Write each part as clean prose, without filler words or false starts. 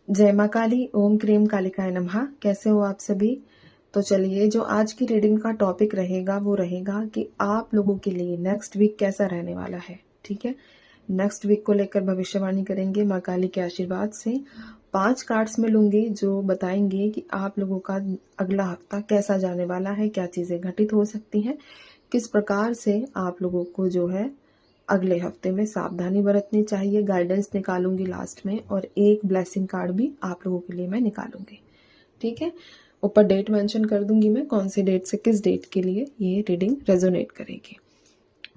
जय माँ काली, ओम क्रीम कालिकाय नमः। कैसे हो आप सभी? तो चलिए, जो आज की रीडिंग का टॉपिक रहेगा वो रहेगा कि आप लोगों के लिए नेक्स्ट वीक कैसा रहने वाला है। ठीक है, नेक्स्ट वीक को लेकर भविष्यवाणी करेंगे माँ काली के आशीर्वाद से। 5 कार्ड्स में लूंगी जो बताएंगे कि आप लोगों का अगला हफ्ता कैसा जाने वाला है, क्या चीजें घटित हो सकती हैं, किस प्रकार से आप लोगों को जो है अगले हफ्ते में सावधानी बरतनी चाहिए। गाइडेंस निकालूंगी लास्ट में, और एक ब्लेसिंग कार्ड भी आप लोगों के लिए मैं निकालूंगी। ठीक है, ऊपर डेट मेंशन कर दूंगी मैं, कौन से डेट से किस डेट के लिए ये रीडिंग रेजोनेट करेगी।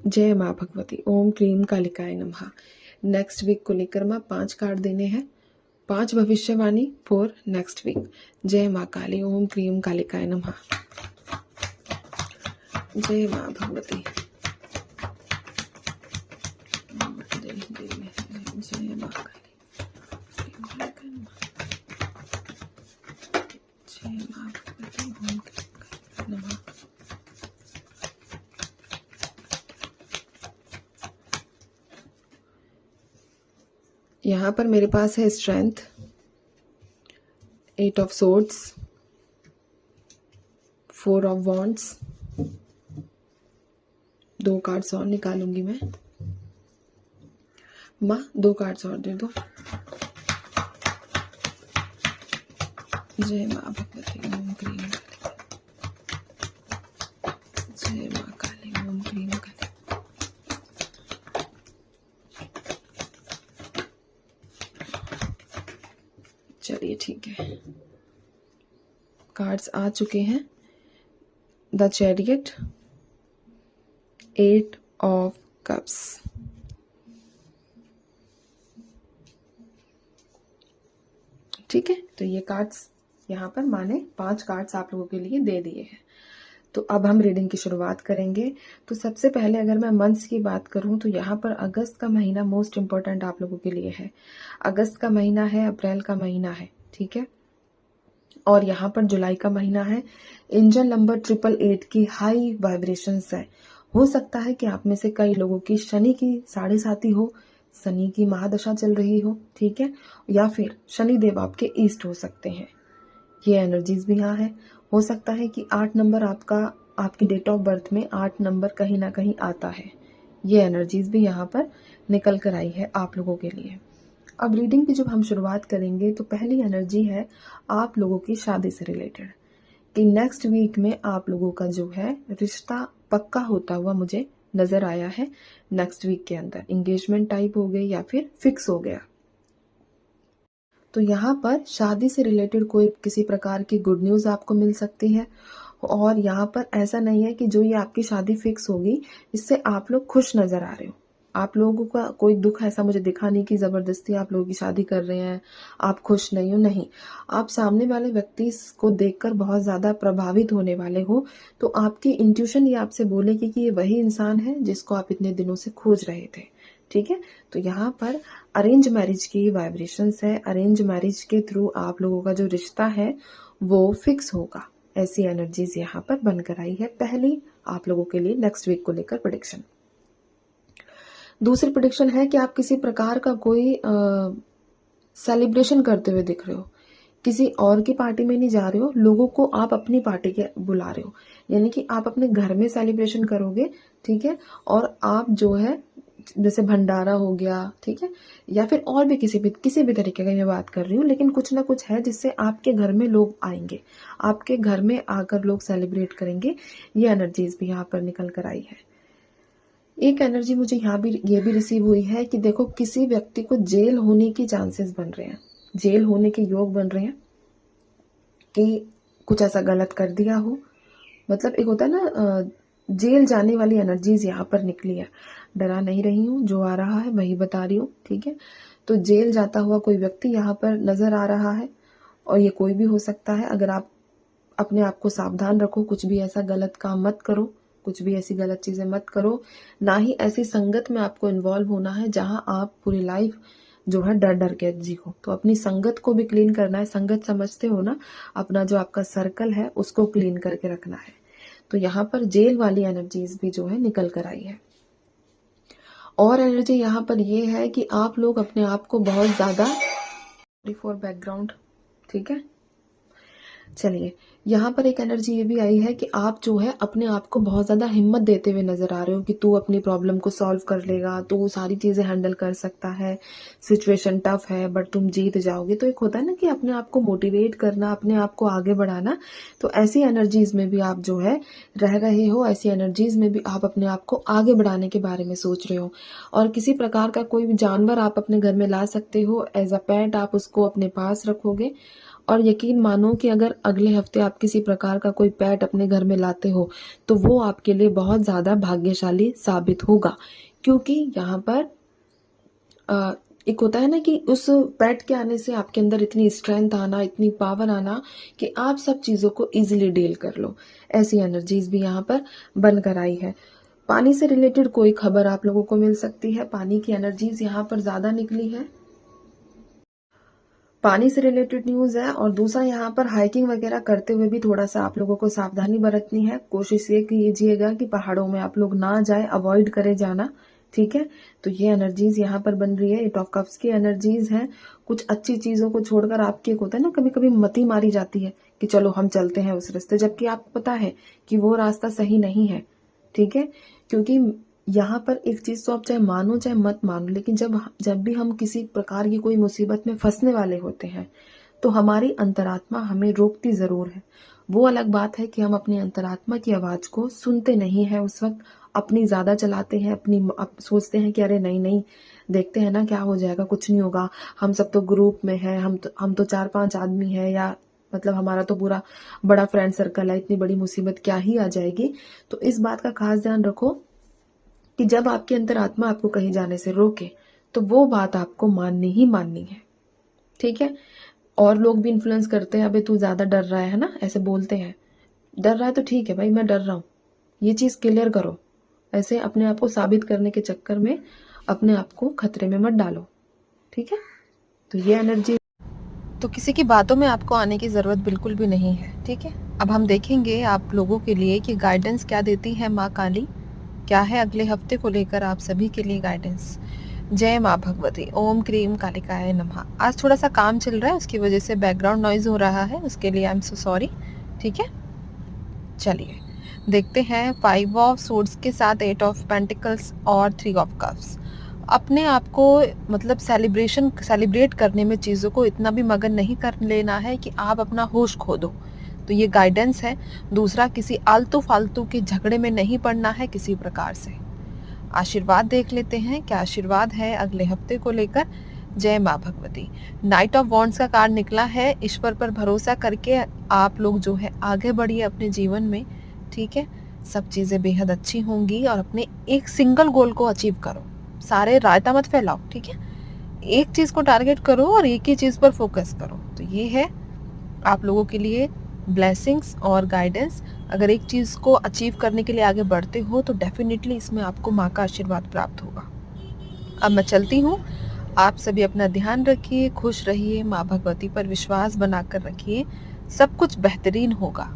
जय माँ भगवती, ओम क्रीम कालिकाय नमः। नेक्स्ट वीक को लेकर माँ 5 कार्ड देने हैं, 5 भविष्यवाणी फॉर नेक्स्ट वीक। जय माँ काली, ओम क्रीम कालिकाय नमः। जय माँ भगवती, जय माँ काली, जय माँ भगवती, ओम क्रीम नमः। यहाँ पर मेरे पास है strength, 8 of swords, 4 of wands. 2 cards और निकालूंगी मैं। माँ 2 कार्ड्स और दे दो। जय माँ भगवती, ओम क्रीम काली, जय माँ काली, ओम क्रीम काली। चलिए ठीक है, कार्ड्स आ चुके हैं। The chariot, 8 of cups. ठीक है, तो ये कार्ड्स यहाँ पर माने 5 कार्ड्स आप लोगों के लिए दे दिए हैं। तो अब हम रीडिंग की शुरुआत करेंगे। तो सबसे पहले अगर मैं मंथ्स की बात करूं तो यहाँ पर अगस्त का महीना मोस्ट इम्पोर्टेंट आप लोगों के लिए है। अगस्त का महीना है, अप्रैल का महीना है, ठीक है, और यहाँ पर जुलाई का महीना है। एंजल नंबर 888 की हाई वाइब्रेशंस है। हो सकता है कि आप में से कई लोगों की शनि की 7.5 हो, शनि की महादशा चल रही हो, ठीक है, या फिर शनि देव आपके ईस्ट हो सकते हैं। ये एनर्जीज भी यहाँ है। हो सकता है कि 8 नंबर आपकी डेट ऑफ बर्थ में 8 नंबर कहीं ना कहीं आता है। ये एनर्जीज भी यहाँ पर निकल कर आई है आप लोगों के लिए। अब रीडिंग की जब हम शुरुआत करेंगे तो पहली एनर्जी है आप लोगों की शादी से रिलेटेड, कि नेक्स्ट वीक में आप लोगों का जो है रिश्ता पक्का होता हुआ मुझे नजर आया है। नेक्स्ट वीक के अंदर इंगेजमेंट टाइप हो गई या फिर फिक्स हो गया। तो यहाँ पर शादी से रिलेटेड कोई किसी प्रकार की गुड न्यूज आपको मिल सकती है। और यहाँ पर ऐसा नहीं है कि जो ये आपकी शादी फिक्स होगी इससे आप लोग खुश नजर आ रहे हो। आप लोगों का कोई दुख ऐसा मुझे दिखा नहीं कि जबरदस्ती आप लोगों की शादी कर रहे हैं, आप खुश नहीं हो, नहीं। आप सामने वाले व्यक्ति को देखकर बहुत ज्यादा प्रभावित होने वाले हो। तो आपकी इंट्यूशन ये आपसे बोलेगी कि ये वही इंसान है जिसको आप इतने दिनों से खोज रहे थे। ठीक है, तो यहाँ पर अरेंज मैरिज की वाइब्रेशंस है। अरेंज मैरिज के थ्रू आप लोगों का जो रिश्ता है वो फिक्स होगा, ऐसी एनर्जीज यहाँ पर बनकर आई है। पहली आप लोगों के लिए नेक्स्ट वीक को लेकर प्रेडिक्शन। दूसरी प्रेडिक्शन है कि आप किसी प्रकार का कोई सेलिब्रेशन करते हुए दिख रहे हो। किसी और की पार्टी में नहीं जा रहे हो, लोगों को आप अपनी पार्टी के बुला रहे हो, यानी कि आप अपने घर में सेलिब्रेशन करोगे। ठीक है, और आप जो है जैसे भंडारा हो गया, ठीक है, या फिर और भी किसी भी तरीके की मैं बात कर रही हूँ, लेकिन कुछ ना कुछ है जिससे आपके घर में लोग आएंगे, आपके घर में आकर लोग सेलिब्रेट करेंगे। ये एनर्जीज भी यहाँ पर निकल कर आई है। एक एनर्जी मुझे यहाँ भी ये भी रिसीव हुई है कि देखो किसी व्यक्ति को जेल होने की चांसेस बन रहे हैं, जेल होने के योग बन रहे हैं, कि कुछ ऐसा गलत कर दिया हो। मतलब एक होता है ना, जेल जाने वाली एनर्जीज यहाँ पर निकली है। डरा नहीं रही हूँ, जो आ रहा है वही बता रही हूँ, ठीक है। तो जेल जाता हुआ कोई व्यक्ति यहाँ पर नजर आ रहा है, और ये कोई भी हो सकता है। अगर आप अपने आप को सावधान रखो, कुछ भी ऐसा गलत काम मत करो, कुछ भी ऐसी गलत चीजें मत करो, ना ही ऐसी संगत में आपको इन्वॉल्व होना है जहां आप पूरी लाइफ जो है डर डर के जियो। तो अपनी संगत को भी क्लीन करना है। संगत समझते हो ना, अपना जो आपका सर्कल है उसको क्लीन करके रखना है। तो यहाँ पर जेल वाली एनर्जीज भी जो है निकल कर आई है। और एनर्जी यहाँ पर ये है कि आप लोग अपने आप को बहुत ज्यादा फॉर बैकग्राउंड। ठीक है, चलिए यहाँ पर एक एनर्जी ये भी आई है कि आप जो है अपने आप को बहुत ज़्यादा हिम्मत देते हुए नज़र आ रहे हो कि तू अपनी प्रॉब्लम को सॉल्व कर लेगा, तू सारी चीज़ें हैंडल कर सकता है, सिचुएशन टफ है बट तुम जीत जाओगे। तो एक होता है ना कि अपने आप को मोटिवेट करना, अपने आप को आगे बढ़ाना। तो ऐसी एनर्जीज में भी आप जो है रह रहे हो, ऐसी एनर्जीज में भी आप अपने आप को आगे बढ़ाने के बारे में सोच रहे हो। और किसी प्रकार का कोई भी जानवर आप अपने घर में ला सकते हो, एज अ पेट आप उसको अपने पास रखोगे। और यकीन मानो कि अगर अगले हफ्ते आप किसी प्रकार का कोई पेट अपने घर में लाते हो तो वो आपके लिए बहुत ज़्यादा भाग्यशाली साबित होगा, क्योंकि यहाँ पर एक होता है ना कि उस पेट के आने से आपके अंदर इतनी स्ट्रेंथ आना, इतनी पावर आना कि आप सब चीज़ों को इजीली डील कर लो। ऐसी एनर्जीज भी यहाँ पर बनकर आई है। पानी से रिलेटेड कोई खबर आप लोगों को मिल सकती है, पानी की एनर्जीज यहाँ पर ज़्यादा निकली है, पानी से रिलेटेड न्यूज़ है। और दूसरा यहाँ पर हाइकिंग वगैरह करते हुए भी थोड़ा सा आप लोगों को सावधानी बरतनी है। कोशिश ये कीजिएगा कि पहाड़ों में आप लोग ना जाए, अवॉइड करें जाना। ठीक है, तो ये एनर्जीज यहाँ पर बन रही है, 8 ऑफ कप्स की एनर्जीज हैं। कुछ अच्छी चीज़ों को छोड़कर आपकी एक होता है ना, कभी कभी मती मारी जाती है कि चलो हम चलते हैं उस रास्ते, जबकि आपको पता है कि वो रास्ता सही नहीं है। ठीक है, क्योंकि यहाँ पर एक चीज़ तो आप चाहे मानो चाहे मत मानो, लेकिन जब भी हम किसी प्रकार की कोई मुसीबत में फंसने वाले होते हैं तो हमारी अंतरात्मा हमें रोकती ज़रूर है। वो अलग बात है कि हम अपनी अंतरात्मा की आवाज़ को सुनते नहीं हैं उस वक्त, अपनी ज़्यादा चलाते हैं, सोचते हैं कि अरे नहीं नहीं, देखते हैं ना क्या हो जाएगा, कुछ नहीं होगा, हम सब तो ग्रुप में हैं, हम तो 4-5 आदमी हैं, या मतलब हमारा तो पूरा बड़ा फ्रेंड सर्कल है, इतनी बड़ी मुसीबत क्या ही आ जाएगी। तो इस बात का खास ध्यान रखो कि जब आपकी अंतरात्मा आपको कहीं जाने से रोके तो वो बात आपको माननी ही माननी है। ठीक है, और लोग भी इन्फ्लुएंस करते हैं, अबे तू ज्यादा डर रहा है ना, ऐसे बोलते हैं। डर रहा है तो ठीक है भाई, मैं डर रहा हूं, ये चीज क्लियर करो। ऐसे अपने आप को साबित करने के चक्कर में अपने आप को खतरे में मत डालो। ठीक है, तो ये एनर्जी, तो किसी की बातों में आपको आने की जरूरत बिल्कुल भी नहीं है। ठीक है, अब हम देखेंगे आप लोगों के लिए कि गाइडेंस क्या देती है माँ काली, क्या है अगले हफ्ते को लेकर आप सभी के लिए गाइडेंस। जय माँ भगवती, ओम क्रीम कालिकाय नमः। आज थोड़ा सा काम चल रहा है, उसकी वजह से बैकग्राउंड नॉइज हो रहा है, उसके लिए आई एम सो सॉरी। ठीक है, चलिए देखते हैं 5 ऑफ सोर्ड्स के साथ 8 ऑफ पेंटिकल्स और 3 ऑफ कप्स। अपने आप को मतलब सेलिब्रेट करने में चीज़ों को इतना भी मगन नहीं कर लेना है कि आप अपना होश खो दो। तो ये गाइडेंस है। दूसरा, किसी आलतू फालतू के झगड़े में नहीं पड़ना है किसी प्रकार से। आशीर्वाद देख लेते हैं, क्या आशीर्वाद है अगले हफ्ते को लेकर। जय माँ भगवती। नाइट ऑफ वॉन्ड्स का कार्ड निकला है। ईश्वर पर भरोसा करके आप लोग जो है आगे बढ़िए अपने जीवन में। ठीक है, सब चीज़ें बेहद अच्छी होंगी और अपने एक सिंगल गोल को अचीव करो, सारे रायता मत फैलाओ। ठीक है, एक चीज़ को टारगेट करो और एक ही चीज़ पर फोकस करो। तो ये है आप लोगों के लिए ब्लेसिंग्स और गाइडेंस। अगर एक चीज़ को अचीव करने के लिए आगे बढ़ते हो तो डेफिनेटली इसमें आपको माँ का आशीर्वाद प्राप्त होगा। अब मैं चलती हूँ, आप सभी अपना ध्यान रखिए, खुश रहिए, माँ भगवती पर विश्वास बनाकर रखिए, सब कुछ बेहतरीन होगा।